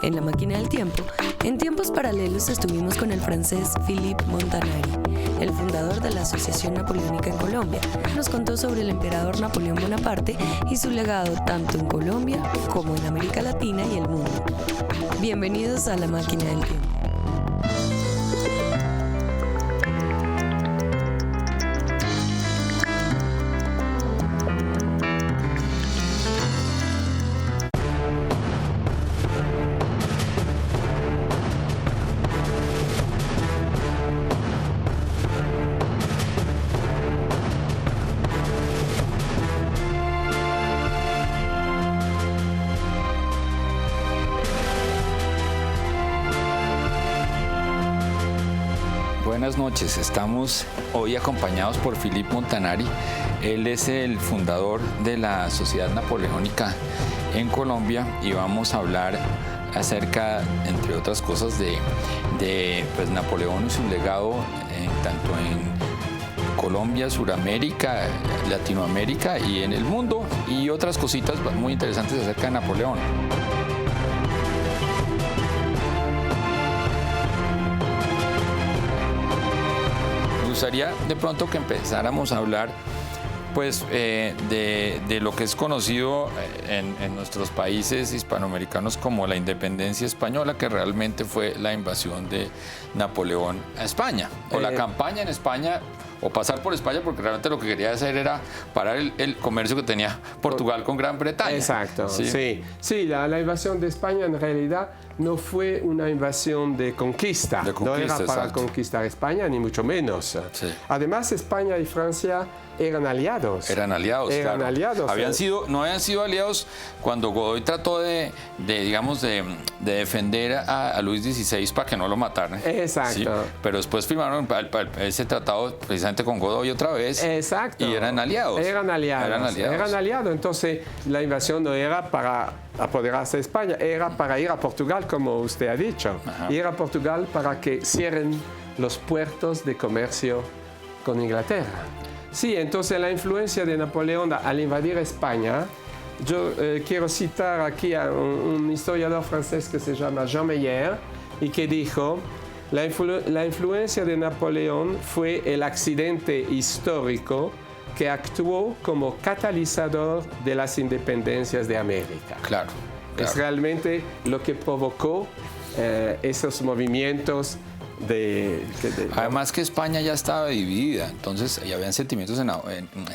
En La Máquina del Tiempo, en tiempos paralelos estuvimos con el francés Philippe Montanari, el fundador de la Asociación Napoleónica en Colombia. Nos contó sobre el emperador Napoleón Bonaparte y su legado tanto en Colombia como en América Latina y el mundo. Bienvenidos a La Máquina del Tiempo. Buenas noches, estamos hoy acompañados por Philippe Montanari. Él es el fundador de la Sociedad Napoleónica en Colombia y vamos a hablar acerca, entre otras cosas, de Napoleón y su legado tanto en Colombia, Suramérica, Latinoamérica y en el mundo, y otras cositas muy interesantes acerca de Napoleón. Me gustaría de pronto que empezáramos a hablar de lo que es conocido en nuestros países hispanoamericanos como la independencia española, que realmente fue la invasión de Napoleón a España, o la campaña en España, o pasar por España, porque realmente lo que quería hacer era parar el comercio que tenía Portugal con Gran Bretaña. Exacto, sí, la invasión de España en realidad no fue una invasión de conquista, no era para conquistar España, ni mucho menos. Sí. Además, España y Francia eran aliados. Eran aliados. Aliados. No habían sido aliados cuando Godoy trató de defender a Luis XVI para que no lo mataran. Exacto. ¿Sí? Pero después firmaron ese tratado precisamente con Godoy otra vez. Exacto. Y eran aliados. Eran aliados. Entonces, la invasión no era para apoderarse de España, era para ir a Portugal, como usted ha dicho. Ajá. Ir a Portugal para que cierren los puertos de comercio con Inglaterra. Sí, entonces la influencia de Napoleón al invadir España, yo quiero citar aquí a un historiador francés que se llama Jean Meyer y que dijo: la influencia de Napoleón fue el accidente histórico que actuó como catalizador de las independencias de América. Claro. Es realmente lo que provocó esos movimientos. Además que España ya estaba dividida, entonces ya habían sentimientos en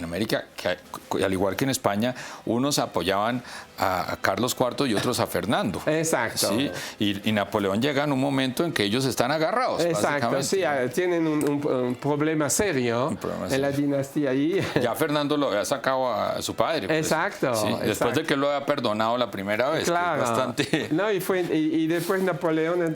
América que, al igual que en España, unos apoyaban a Carlos IV y otros a Fernando. Exacto. ¿Sí? Y Napoleón llega en un momento en que ellos están agarrados. Exacto, sí, tienen un problema serio en la dinastía ahí. Ya Fernando lo había sacado a su padre. Pues. Exacto. ¿Sí? Después de que lo había perdonado la primera vez. Claro. Bastante... No, y después Napoleón,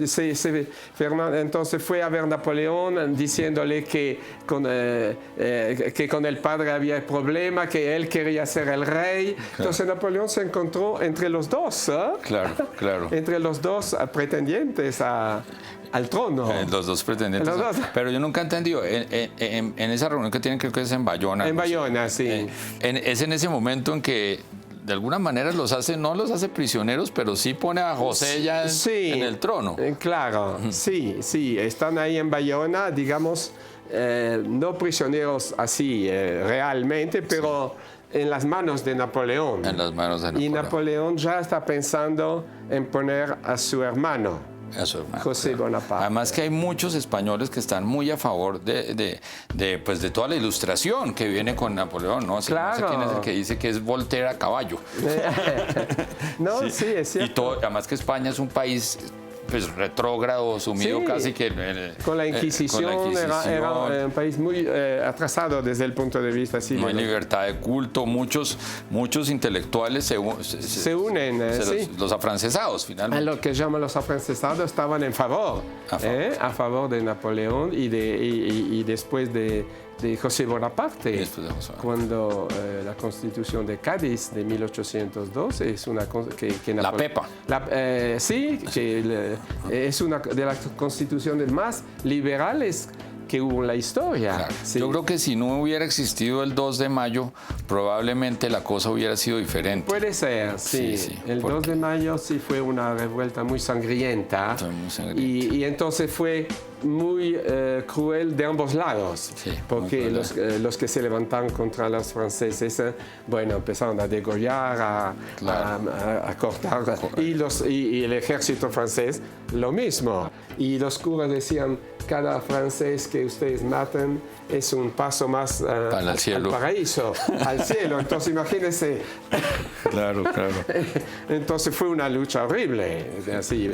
Fernando, entonces fue a ver Napoleón diciéndole que con el padre había problema, que él quería ser el rey. Claro. Entonces Napoleón se encontró entre los dos. Claro. Entre los dos pretendientes al trono. Los dos pretendientes. Pero yo nunca he entendido, en esa reunión que tienen, creo que es en Bayona. En Bayona, sí. Es en ese momento en que de alguna manera no los hace prisioneros, pero sí pone a José ya en el trono. Claro, sí, están ahí en Bayona, digamos, no prisioneros así realmente, pero en las manos de Napoleón. En las manos de Napoleón. Y Napoleón ya está pensando en poner a su hermano. José Bonaparte. Además que hay muchos españoles que están muy a favor de toda la ilustración que viene con Napoleón, ¿no? Claro. No sé quién es el que dice que es Voltaire a caballo. No, sí, es cierto. Y además que España es un país retrógrado, sumido casi que... con la Inquisición, era un país muy atrasado desde el punto de vista civil. No hay libertad de culto, muchos intelectuales se unen, los afrancesados finalmente. Lo que llaman los afrancesados estaban a favor de Napoleón y después de José Bonaparte, cuando la Constitución de Cádiz de 1802 es una que la PEPA. Es una de las constituciones más liberales que hubo en la historia. Claro. Sí. Yo creo que si no hubiera existido el 2 de mayo, probablemente la cosa hubiera sido diferente. Puede ser, sí. El 2 de mayo sí fue una revuelta muy sangrienta. Muy sangrienta. Y entonces fue muy cruel de ambos lados, Sí, porque los que se levantaron contra los franceses, bueno, empezaron a degollar, a cortar, y el ejército francés lo mismo. Y los curas decían, cada francés que ustedes maten es un paso más al cielo. al paraíso, al cielo. Entonces imagínense. Claro, claro. Entonces fue una lucha horrible, así.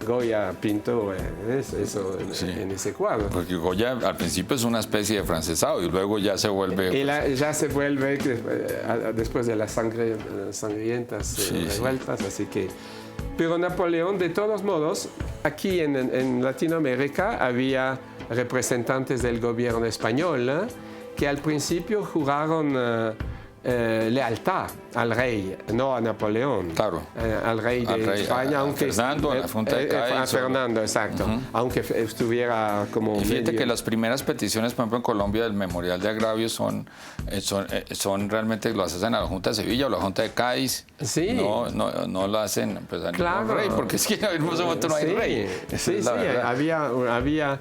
Goya pintó eso en ese cuadro. Porque Goya al principio es una especie de francesado y luego ya se vuelve... Ya se vuelve después de las sangrientas revueltas, así que... Pero Napoleón, de todos modos, aquí en Latinoamérica había representantes del gobierno español que al principio juraron lealtad al rey, no a Napoleón, claro. Al rey de España, aunque Fernando, a la Junta de Cádiz, a Fernando, exacto, aunque estuviera como y fíjate que las primeras peticiones, por ejemplo, en Colombia del Memorial de Agravios son realmente lo hacen a la Junta de Sevilla o la Junta de Cádiz. Sí. No lo hacen pues, a claro. ningún rey, porque es que en el momento no hay rey. Sí, había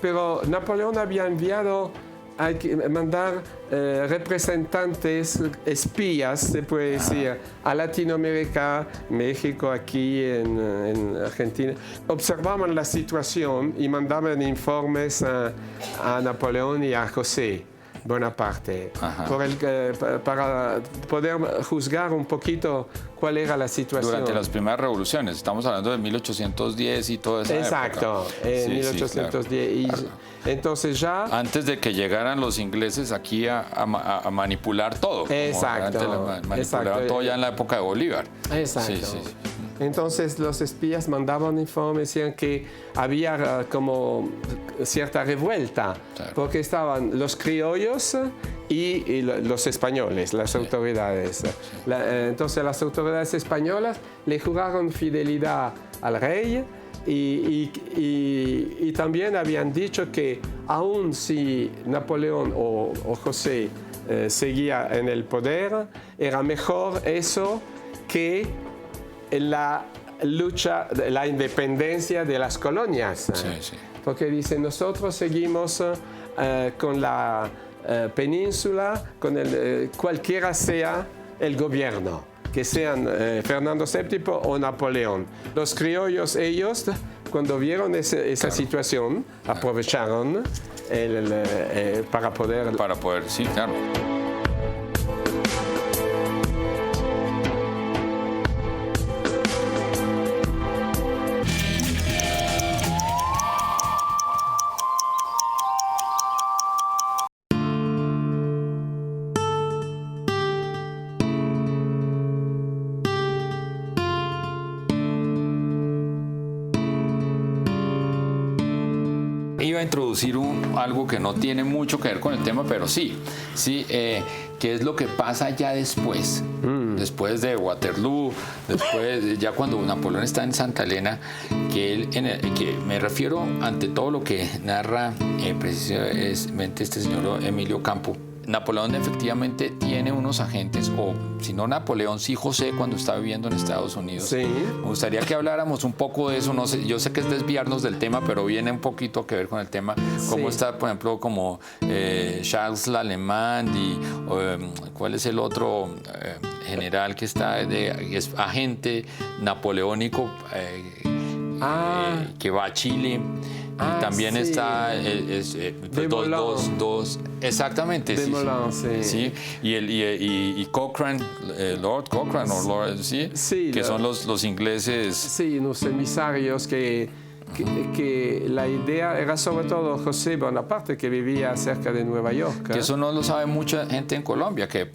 pero Napoleón había enviado hay que mandar representantes, espías, se puede decir, a Latinoamérica, México, aquí en Argentina. Observaban la situación y mandaban informes a Napoleón y a José Bonaparte para poder juzgar un poquito cuál era la situación. Durante las primeras revoluciones, estamos hablando de 1810 y toda esa Exacto, en 1810. Claro. Entonces ya... Antes de que llegaran los ingleses aquí a manipular todo. Exacto. Manipulaban todo ya en la época de Bolívar. Exacto. Sí. Entonces los espías mandaban informes, decían que había como cierta revuelta, porque estaban los criollos y los españoles, las autoridades. Entonces las autoridades españolas le juraron fidelidad al rey y también habían dicho que aun si Napoleón o José seguía en el poder, era mejor eso que la lucha, la independencia de las colonias. Porque dicen, nosotros seguimos con la península, con cualquiera sea el gobierno, que sean Fernando VII o Napoleón. Los criollos, ellos, cuando vieron esa situación, aprovecharon para poder... Sí, claro. Iba a introducir algo que no tiene mucho que ver con el tema, pero sí, que es lo que pasa ya después de Waterloo, después ya cuando Napoleón está en Santa Elena, que me refiero ante todo lo que narra precisamente este señor Emilio Campo. Napoleón efectivamente tiene unos agentes, o si no Napoleón, sí José, cuando está viviendo en Estados Unidos. Sí. Me gustaría que habláramos un poco de eso. No sé, yo sé que es desviarnos del tema, pero viene un poquito que ver con el tema. Cómo está, por ejemplo, como Charles L'Allemand y cuál es el otro general que está, es agente napoleónico que va a Chile. Y también está dos exactamente. Sí. Y Cochrane, Lord Cochrane o Lord, que son los ingleses. Sí, unos emisarios que la idea era sobre todo José Bonaparte, que vivía cerca de Nueva York. Que eso no lo sabe mucha gente en Colombia, que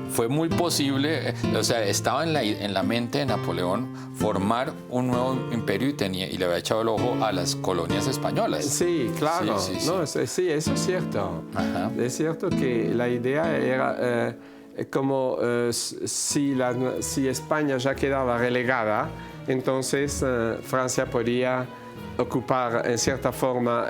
fue muy posible, o sea, estaba en la mente de Napoleón formar un nuevo imperio y le había echado el ojo a las colonias españolas. Sí, claro. Sí, eso es cierto. Es cierto que la idea era como si España ya quedaba relegada, entonces Francia podía ocupar en cierta forma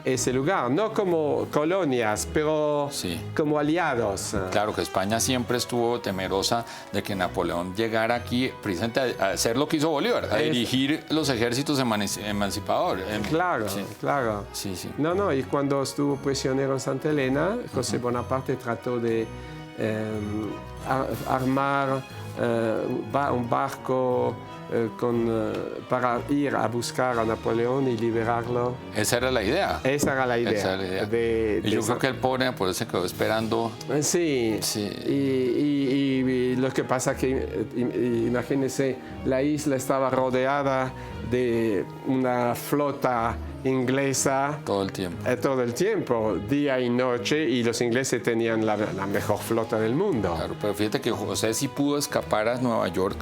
ese lugar, no como colonias, pero Sí. como aliados. Claro que España siempre estuvo temerosa de que Napoleón llegara aquí precisamente a hacer lo que hizo Bolívar, a dirigir los ejércitos emancipadores. Claro, Sí. claro. Sí, sí. No, y cuando estuvo prisionero en Santa Elena, José Bonaparte trató de armar un barco para ir a buscar a Napoleón y liberarlo. Esa era la idea. Esa era la idea. Esa era la idea. De Y yo creo que el pobre Napoleón se quedó esperando. Sí, Sí. Y lo que pasa que, imagínense, la isla estaba rodeada de una flota inglesa Todo el tiempo. todo el tiempo, día y noche, y los ingleses tenían la mejor flota del mundo. Claro, pero fíjate que José sí pudo escapar a Nueva York,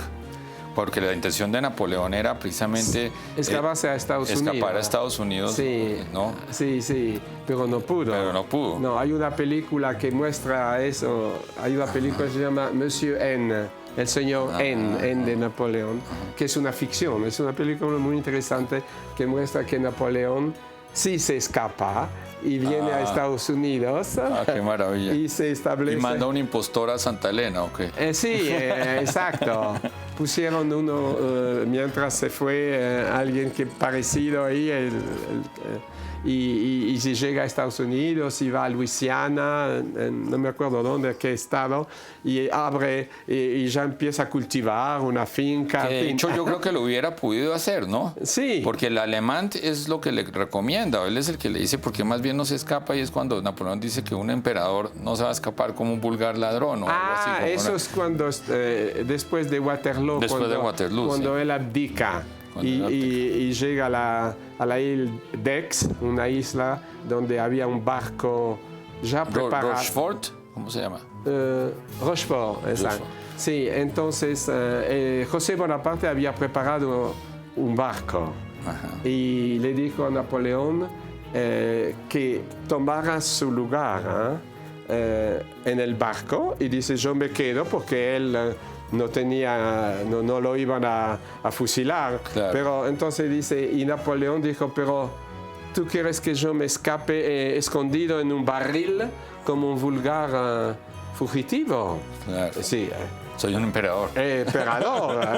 porque la intención de Napoleón era precisamente Escaparse a Estados Unidos. escapar a Estados Unidos, Sí, ¿no? sí, pero no pudo. Pero no pudo. No, hay una película que muestra eso. Hay una película que se llama Monsieur N, el señor N de Napoleón, que es una ficción. Es una película muy interesante que muestra que Napoleón sí se escapa y viene a Estados Unidos. Qué maravilla. Y se establece. Y manda un impostor a Santa Elena, ¿o qué? Sí, exacto. Pusieron uno, mientras se fue alguien que parecido ahí, y se llega a Estados Unidos y va a Luisiana, no me acuerdo dónde, qué estado, y abre y ya empieza a cultivar una finca. Que de hecho yo creo que lo hubiera podido hacer, ¿no? Sí. Porque el alemán es lo que le recomienda, él es el que le dice porque más bien no se escapa, y es cuando Napoleón dice que un emperador no se va a escapar como un vulgar ladrón o algo así. Como eso es cuando, después de Waterloo, cuando él abdica. Y llega a la isla d'Aix, una isla donde había un barco ya preparado. Rochefort, ¿cómo se llama? Rochefort, exacto. Sí, entonces José Bonaparte había preparado un barco. Ajá. Y le dijo a Napoleón que tomara su lugar en el barco, y dice: yo me quedo porque él no lo iban a fusilar. Claro. Pero entonces dice, y Napoleón dijo: pero ¿tú quieres que yo me escape escondido en un barril como un vulgar fugitivo? Claro. Sí. Soy un emperador. Emperador.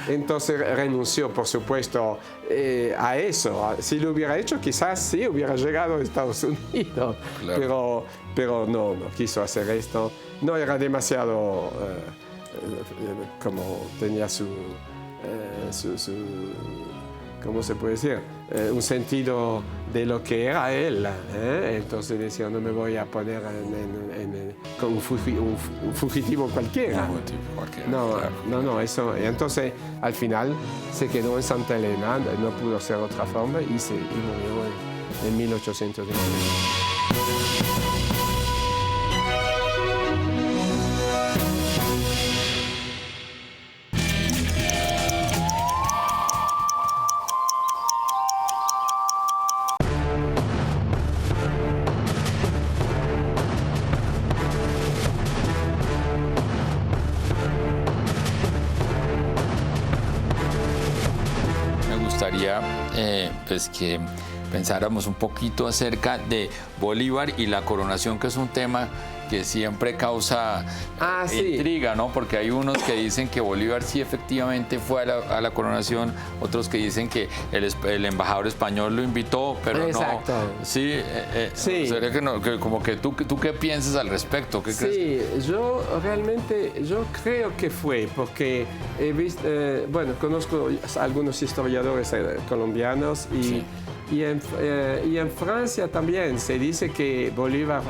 Entonces renunció, por supuesto, a eso. Si lo hubiera hecho, quizás sí hubiera llegado a Estados Unidos. Claro. Pero no quiso hacer esto. No era demasiado, como tenía su ¿cómo se puede decir? Un sentido de lo que era él. Entonces decía: no me voy a poner con un fugitivo cualquiera. No, eso. Y entonces, al final, se quedó en Santa Elena, no pudo hacer otra forma, y murió en 1819. Pues que pensáramos un poquito acerca de Bolívar y la coronación, que es un tema que siempre causa intriga, ¿no? Porque hay unos que dicen que Bolívar sí efectivamente fue a la coronación, otros que dicen que el embajador español lo invitó, pero exacto. No. Sí, sería que no, como que tú qué piensas al respecto, ¿qué crees? Yo creo que fue, porque he visto, conozco algunos historiadores colombianos y en Francia también se dice que Bolívar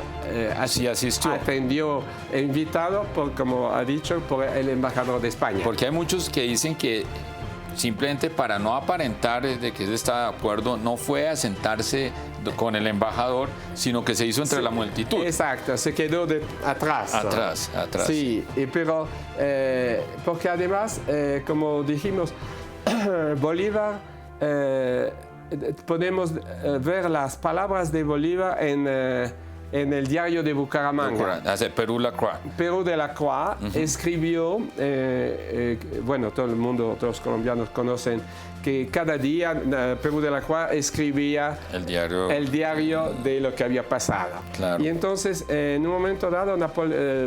atendió, invitado, como ha dicho, por el embajador de España. Porque hay muchos que dicen que simplemente para no aparentar de que él está de acuerdo, no fue a sentarse con el embajador, sino que se hizo entre la multitud. Exacto, se quedó atrás. Atrás. Sí, pero porque además, como dijimos, Bolívar, podemos ver las palabras de Bolívar en el diario de Bucaramanga. Perú Lacroix. Perú de la Croix escribió, bueno, todo el mundo, todos los colombianos conocen que cada día Perú de la Croix escribía el diario de lo que había pasado. Claro. Y entonces, en un momento dado,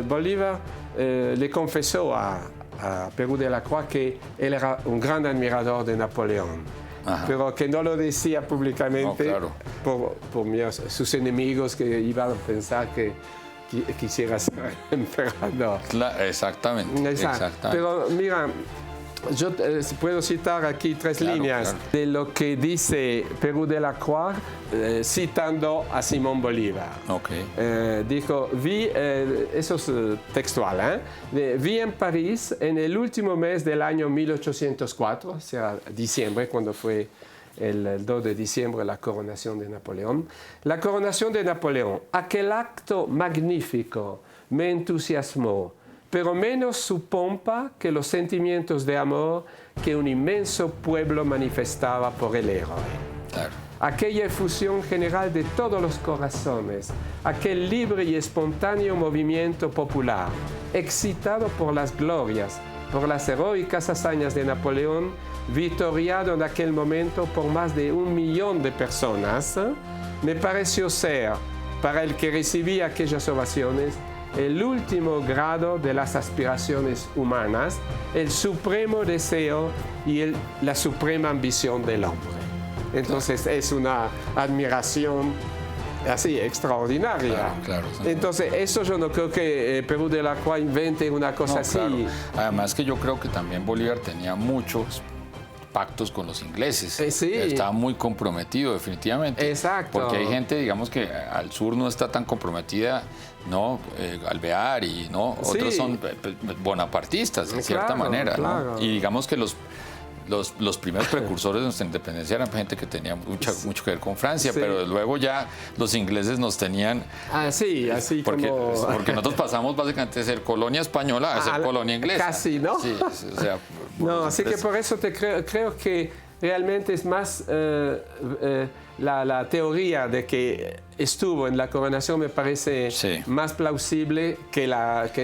Bolívar le confesó a Perú de la Croix que él era un gran admirador de Napoleón. Ajá. Pero que no lo decía públicamente por sus enemigos que iban a pensar que quisiera ser emperador. Exactamente. Pero mira, yo puedo citar aquí tres líneas de lo que dice Perú de la Croix citando a Simón Bolívar. Dijo, eso es textual, vi en París en el último mes del año 1804, o sea, diciembre, cuando fue el 2 de diciembre la coronación de Napoleón. La coronación de Napoleón, aquel acto magnífico me entusiasmó, pero menos su pompa que los sentimientos de amor que un inmenso pueblo manifestaba por el héroe. Claro. Aquella efusión general de todos los corazones, aquel libre y espontáneo movimiento popular, excitado por las glorias, por las heroicas hazañas de Napoleón, victoriado en aquel momento por más de 1 millón de personas, me pareció ser, para el que recibía aquellas ovaciones, el último grado de las aspiraciones humanas, el supremo deseo y la suprema ambición del hombre. Entonces es una admiración así extraordinaria. Claro. Entonces eso yo no creo que Perú de la Croix invente una cosa así. Claro. Además que yo creo que también Bolívar tenía muchos pactos con los ingleses. Estaba muy comprometido, definitivamente. Exacto. Porque hay gente, digamos, que al sur no está tan comprometida, ¿no? Alvear y no, otros son bonapartistas, de cierta manera, ¿no? Y digamos que los primeros precursores de nuestra independencia eran gente que tenía mucho que ver con Francia, pero luego ya los ingleses nos tenían... así porque nosotros pasamos básicamente de ser colonia española a ser colonia inglesa. Casi, ¿no? Sí, o sea... así que por eso creo que realmente es más la teoría de que estuvo en la coronación me parece más plausible que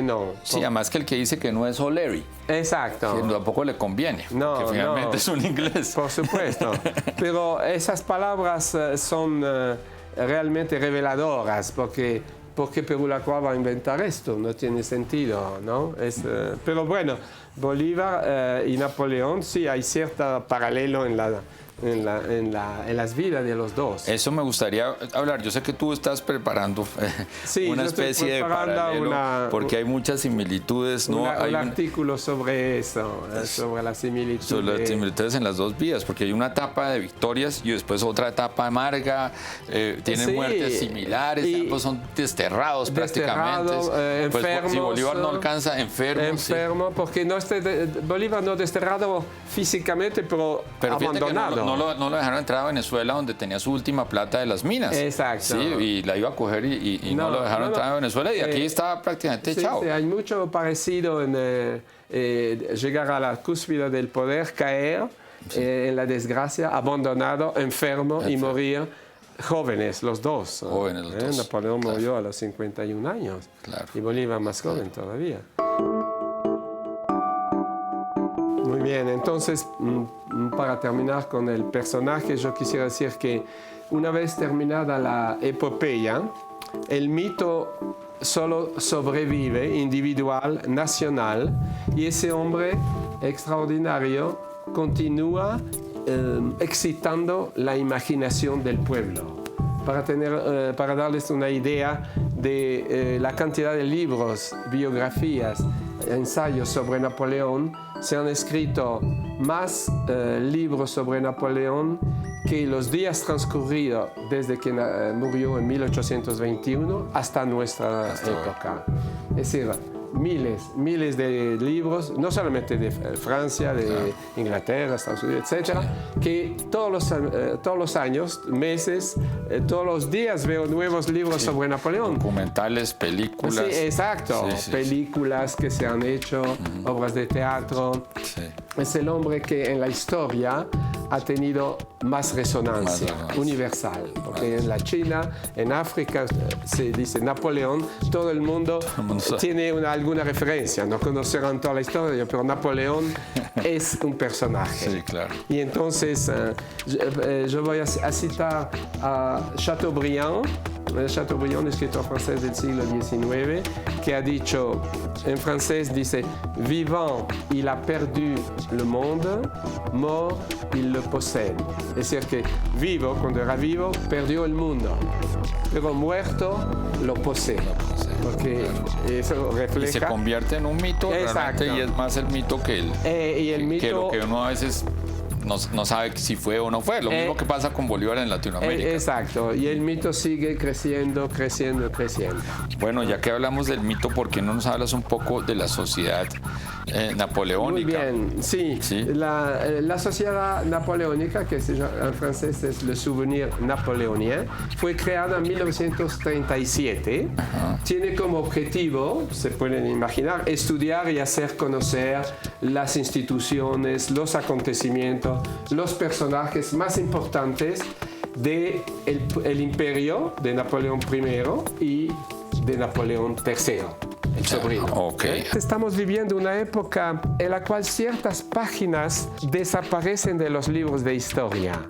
no. Sí, además que el que dice que no es O'Leary. Exacto. Que tampoco le conviene, porque finalmente es un inglés. Por supuesto. Pero esas palabras son realmente reveladoras, porque Perú la Croix va a inventar esto, no tiene sentido, ¿no? Pero bueno, Bolívar y Napoleón, sí hay cierto paralelo en las vidas de los dos. Eso me gustaría hablar. Yo sé que tú estás preparando una especie de paralelo, porque hay muchas similitudes, ¿no? Hay un artículo sobre eso, sobre las similitudes. Sobre las similitudes en las dos vidas, porque hay una etapa de victorias y después otra etapa amarga, tienen muertes similares, ambos son desterrados prácticamente. Enfermos. Pues, si Bolívar no alcanza, enfermo, porque Bolívar no desterrado físicamente, pero abandonado. No lo dejaron entrar a Venezuela, donde tenía su última plata de las minas. Exacto. Sí, y la iba a coger y no lo dejaron entrar a Venezuela, y aquí estaba prácticamente echado. Sí, hay mucho parecido en llegar a la cúspide del poder, caer en la desgracia, abandonado, enfermo y morir jóvenes, los dos. Napoleón murió a los 51 años y Bolívar más joven todavía. Muy bien, entonces, para terminar con el personaje, yo quisiera decir que una vez terminada la epopeya, el mito solo sobrevive individual, nacional, y ese hombre extraordinario continúa excitando la imaginación del pueblo. Para darles una idea de la cantidad de libros, biografías, ensayos sobre Napoleón, se han escrito más libros sobre Napoleón que los días transcurridos desde que murió en 1821 hasta nuestra época. Es decir, miles de libros, no solamente de Francia, de Inglaterra, Estados Unidos, etcétera, que todos los años, meses, todos los días veo nuevos libros sobre Napoleón. Documentales, películas. Sí, exacto. Películas que se han hecho, obras de teatro. Es el hombre que en la historia ha tenido más resonancia universal, porque en la China, en África se dice Napoleón, todo el mundo tiene alguna referencia, no conocerán toda la historia, pero Napoleón es un personaje. Sí, claro. Y entonces yo voy a citar a Chateaubriand, escritor francés del siglo XIX, que ha dicho, en francés dice, vivant, il a perdu le monde, mort, il le possède. Es decir, que vivo, cuando era vivo, perdió el mundo, pero muerto, lo posee. Porque eso refleja... Y se convierte en un mito, exacto, realmente, y es más el mito que que lo que uno a veces... No sabe si fue o no fue, lo mismo que pasa con Bolívar en Latinoamérica. Exacto, y el mito sigue creciendo. Bueno, ya que hablamos del mito, ¿por qué no nos hablas un poco de la sociedad napoleónica? Muy bien, sí. La sociedad napoleónica, que en francés es le souvenir napoléonien, fue creada en 1937. Tiene como objetivo, se pueden imaginar, estudiar y hacer conocer las instituciones, los acontecimientos, los personajes más importantes del imperio de Napoleón I y de Napoleón III. El sobrino. Okay. Estamos viviendo una época en la cual ciertas páginas desaparecen de los libros de historia.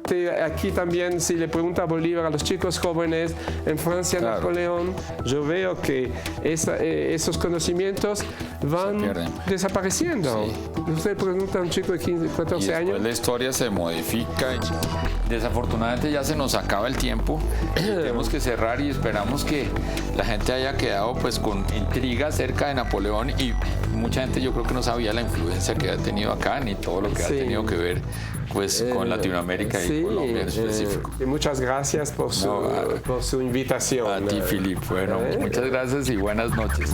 Aquí también, si le pregunta a Bolívar a los chicos jóvenes en Francia, claro, Napoleón, yo veo que esos conocimientos van desapareciendo. Sí. Usted pregunta a un chico de 15, 14 años. La historia se modifica. Desafortunadamente ya se nos acaba el tiempo. Tenemos que cerrar y esperamos que la gente haya quedado pues con intriga acerca de Napoleón, y mucha gente yo creo que no sabía la influencia que ha tenido acá ni todo lo que ha tenido que ver pues con Latinoamérica y Colombia en específico. Muchas gracias por su invitación. A ti, Philip. Bueno, muchas gracias y buenas noches.